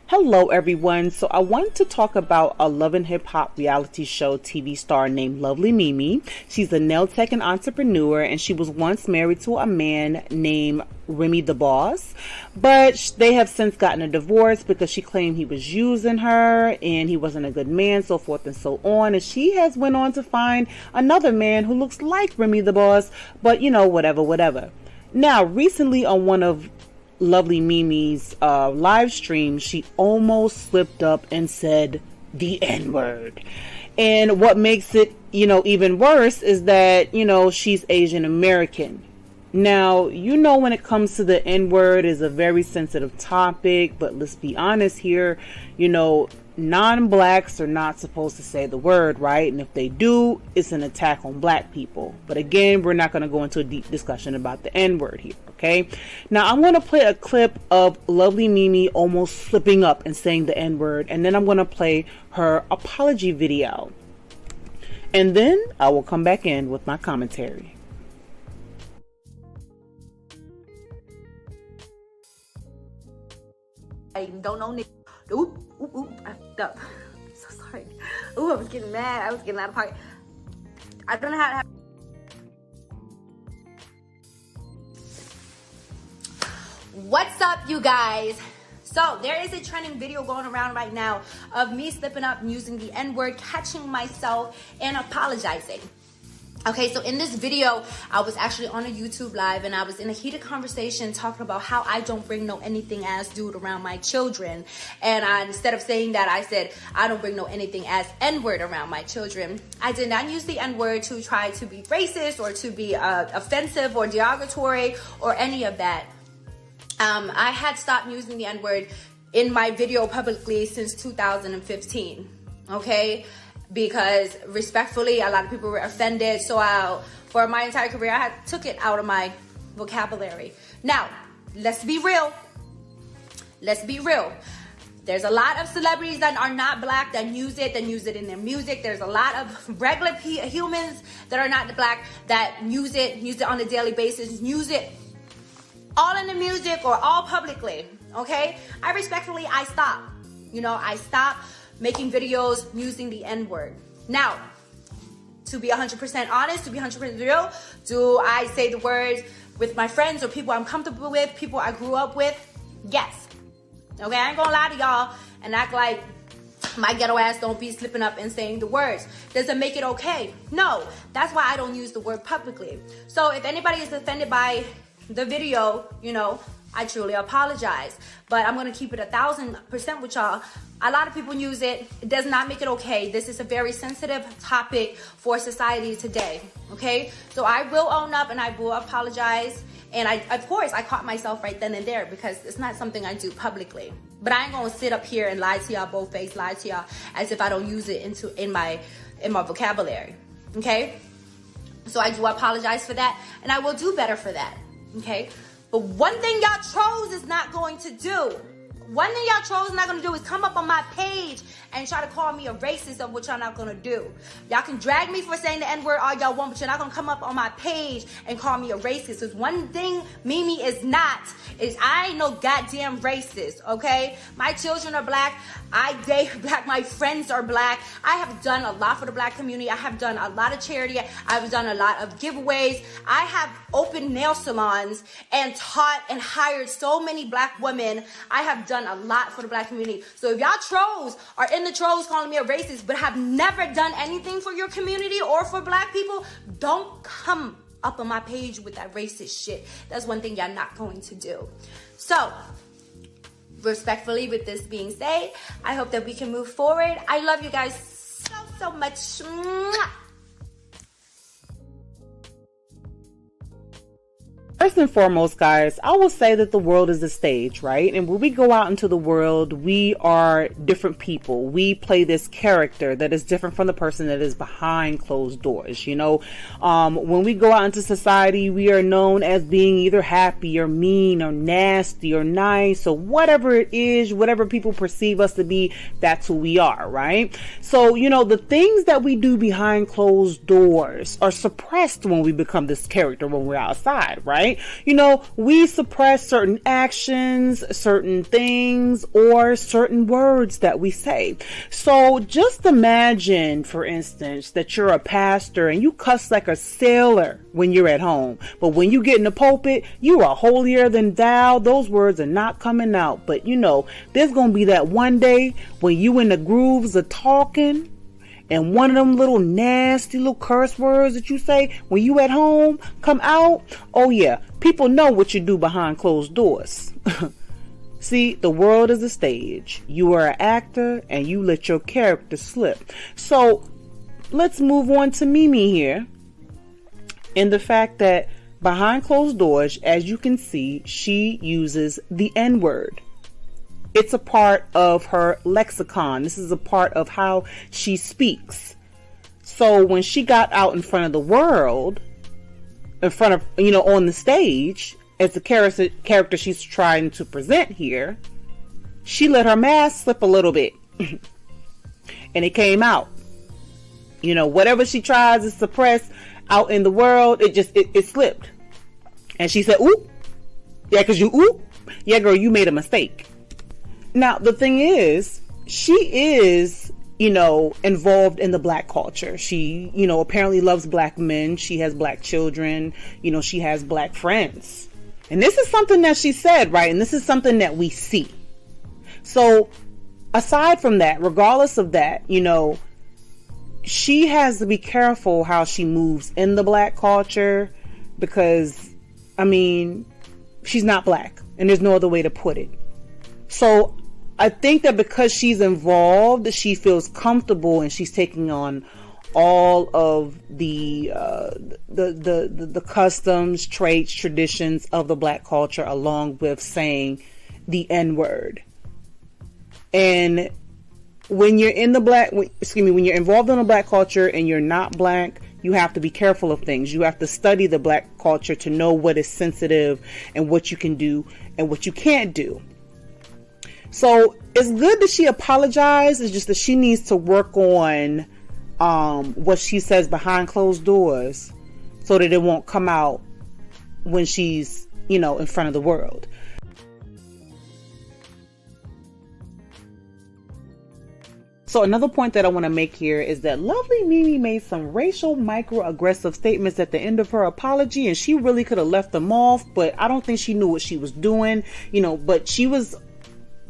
Hello everyone, so I want to talk about a love and hip hop reality show TV star named Lovely Mimi. She's a nail tech and entrepreneur, and she was once married to a man named Remy the Boss, but they have since gotten a divorce because she claimed he was using her and he wasn't a good man, so forth and so on. And she has went on to find another man who looks like Remy the Boss, but you know, whatever. Now, recently on one of Lovely Mimi's live stream, she almost slipped up and said the N-word. And what makes it, even worse is that, she's Asian American. Now, when it comes to the N-word is a very sensitive topic, but let's be honest here, non-blacks are not supposed to say the word, right? And if they do, it's an attack on black people. But again, we're not going to go into a deep discussion about the N-word here, okay? Now, I'm going to play a clip of Lovely Mimi almost slipping up and saying the N-word, and then I'm going to play her apology video. And then I will come back in with my commentary. I don't know. Oop, I fucked up. So sorry. Ooh, I was getting mad. I was getting out of pocket. I don't know how to have. What's up, you guys? So there is a trending video going around right now of me slipping up and using the N-word, catching myself, and apologizing. Okay, so in this video, I was actually on a YouTube live and I was in a heated conversation talking about how I don't bring no anything ass dude around my children. And instead of saying that, I said, I don't bring no anything ass N-word around my children. I did not use the N-word to try to be racist or to be offensive or derogatory or any of that. I had stopped using the N-word in my video publicly since 2015, okay? Because respectfully, a lot of people were offended. So for my entire career, I took it out of my vocabulary. Now, let's be real. Let's be real. There's a lot of celebrities that are not black that use it in their music. There's a lot of regular humans that are not black that use it on a daily basis, use it all in the music or all publicly, okay? I stopped. I stopped making videos using the N-word. Now, to be 100% honest, to be 100% real, do I say the words with my friends or people I'm comfortable with, people I grew up with? Yes. Okay, I ain't gonna lie to y'all and act like my ghetto ass don't be slipping up and saying the words. Does it make it okay? No, that's why I don't use the word publicly. So if anybody is offended by the video, I truly apologize, but I'm going to keep it 1,000% with y'all. A lot of people use it. It does not make it okay. This is a very sensitive topic for society today, okay? So I will own up and I will apologize. And of course, I caught myself right then and there because it's not something I do publicly. But I ain't going to sit up here and lie to y'all, both-faced lie to y'all as if I don't use it in my vocabulary, okay? So I do apologize for that, and I will do better for that, okay? But one thing y'all trolls is not going to do. One thing y'all trolls not going to do is come up on my page and try to call me a racist, of what y'all not going to do. Y'all can drag me for saying the N-word all y'all want, but you're not going to come up on my page and call me a racist. Because one thing Mimi is not, is I ain't no goddamn racist, okay? My children are black. I date black. My friends are black. I have done a lot for the black community. I have done a lot of charity. I've done a lot of giveaways. I have opened nail salons and taught and hired so many black women. I have done a lot for the black community. So if y'all trolls are in the trolls calling me a racist but have never done anything for your community or for black people, don't come up on my page with that racist shit. That's one thing y'all not going to do. So respectfully, with this being said, I hope that we can move forward. I love you guys so much. Mwah. first and foremost, guys, I will say that the world is a stage, right? And when we go out into the world, we are different people. We play this character that is different from the person that is behind closed doors. You know, when we go out into society, we are known as being either happy or mean or nasty or nice or whatever it is, whatever people perceive us to be, that's who we are, right? So, you know, the things that we do behind closed doors are suppressed when we become this character when we're outside, right? You know, we suppress certain actions, certain things, or certain words that we say. So just imagine, for instance, that you're a pastor and you cuss like a sailor when you're at home, but when you get in the pulpit, you are holier than thou. Those words are not coming out. But you know, there's going to be that one day when you in the grooves of talking, and one of them little nasty little curse words that you say when you at home come out. Oh yeah, people know what you do behind closed doors. See, the world is a stage. You are an actor and you let your character slip. So let's move on to Mimi here. And the fact that behind closed doors, as you can see, she uses the N-word. It's a part of her lexicon. This is a part of how she speaks. So when she got out in front of the world, in front of, you know, on the stage, as the character she's trying to present here, she let her mask slip a little bit. And it came out. You know, whatever she tries to suppress out in the world, it slipped. And she said, "Oop. Yeah, because you, oop. Yeah, girl, you made a mistake." Now, the thing is, she is, you know, involved in the black culture. She, you know, apparently loves black men. She has black children. You know, she has black friends. And this is something that she said, right? And this is something that we see. So aside from that, regardless of that, you know, she has to be careful how she moves in the black culture because, I mean, she's not black and there's no other way to put it. So I think that because she's involved, she feels comfortable and she's taking on all of the customs, traits, traditions of the black culture, along with saying the N-word. And when you're in the when you're involved in the black culture and you're not black, you have to be careful of things. You have to study the black culture to know what is sensitive and what you can do and what you can't do. So it's good that she apologized. It's just that she needs to work on what she says behind closed doors so that it won't come out when she's, you know, in front of the world. So another point that I want to make here is that lovely Mimi made some racial microaggressive statements at the end of her apology, and she really could have left them off, but I don't think she knew what she was doing, you know, but she was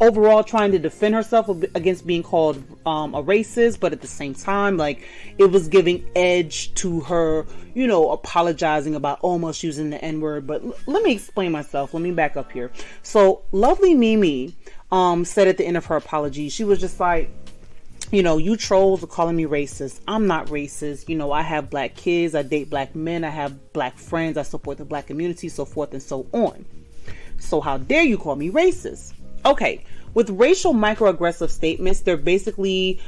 overall trying to defend herself against being called a racist, but at the same time, like, it was giving edge to her, you know, apologizing about almost using the N-word. But let me explain myself. Let me back up here. So lovely Mimi said at the end of her apology, she was just like, you know, you trolls are calling me racist. I'm not racist. You know, I have black kids, I date black men, I have black friends, I support the black community, so forth and so on. So how dare you call me racist? Okay, with racial microaggressive statements, they're basically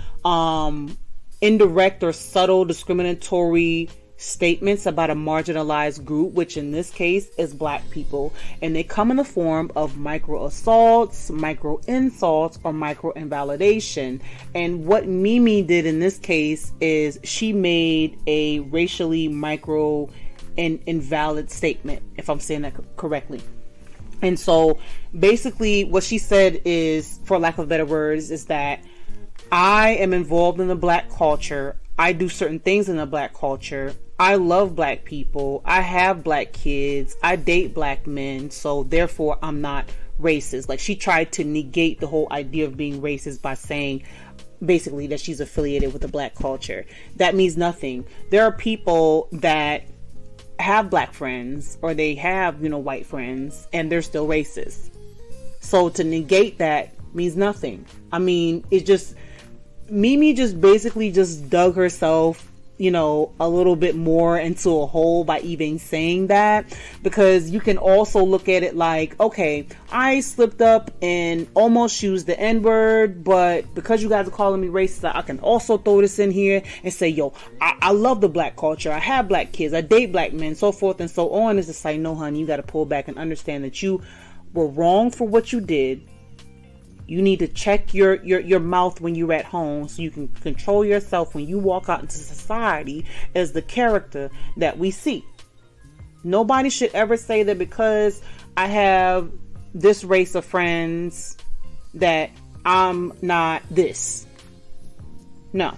indirect or subtle discriminatory statements about a marginalized group, which in this case is black people. And they come in the form of micro assaults, micro insults, or micro invalidation. And what Mimi did in this case is she made a racially micro and invalid statement, if I'm saying that correctly. And so basically what she said is, for lack of better words, is that I am involved in the black culture. I do certain things in the black culture. I love black people. I have black kids. I date black men. So therefore I'm not racist. Like, she tried to negate the whole idea of being racist by saying basically that she's affiliated with the black culture. That means nothing. There are people that have black friends or they have, you know, white friends and they're still racist. So to negate that means nothing. I mean, it just, Mimi just basically just dug herself a little bit more into a hole by even saying that, because you can also look at it like, okay, I slipped up and almost used the N-word, but because you guys are calling me racist, I can also throw this in here and say, yo, I love the black culture, I have black kids, I date black men, so forth and so on. Is just like, no honey, you got to pull back and understand that you were wrong for what you did. You need to check your mouth when you're at home so you can control yourself when you walk out into society as the character that we see. Nobody should ever say that because I have this race of friends that I'm not this. No.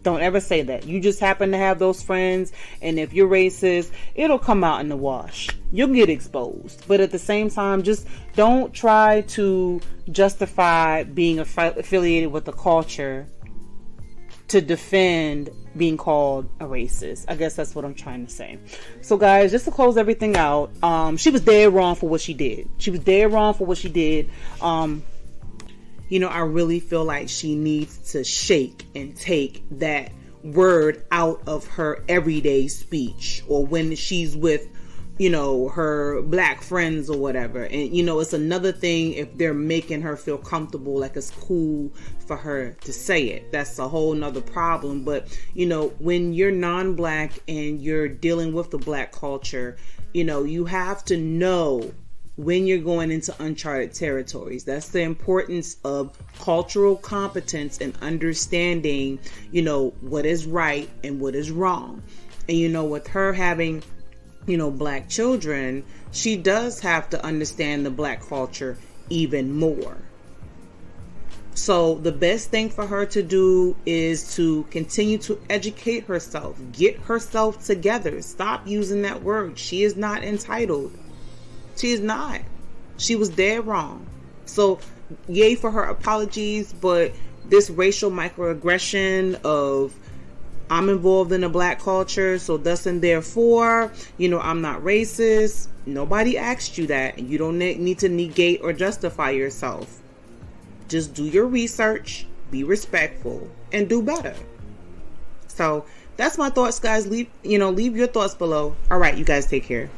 Don't ever say that. You just happen to have those friends, and if you're racist, it'll come out in the wash. You'll get exposed. But at the same time, just don't try to justify being affiliated with the culture to defend being called a racist. I guess that's what I'm trying to say. So guys, just to close everything out, she was dead wrong for what she did. She was dead wrong for what she did. I really feel like she needs to shake and take that word out of her everyday speech, or when she's with, her black friends or whatever. And, it's another thing if they're making her feel comfortable, like it's cool for her to say it. That's a whole nother problem. But, when you're non-black and you're dealing with the black culture, you have to know when you're going into uncharted territories. That's the importance of cultural competence and understanding, what is right and what is wrong. And, with her having, black children, she does have to understand the black culture even more. So the best thing for her to do is to continue to educate herself, get herself together. Stop using that word. She is not entitled. She is not. She was dead wrong. So yay for her apologies, but this racial microaggression of I'm involved in the black culture, so thus and therefore, I'm not racist. Nobody asked you that, and you don't need to negate or justify yourself. Just do your research, be respectful, and do better. So that's my thoughts, guys. Leave your thoughts below. All right, you guys take care.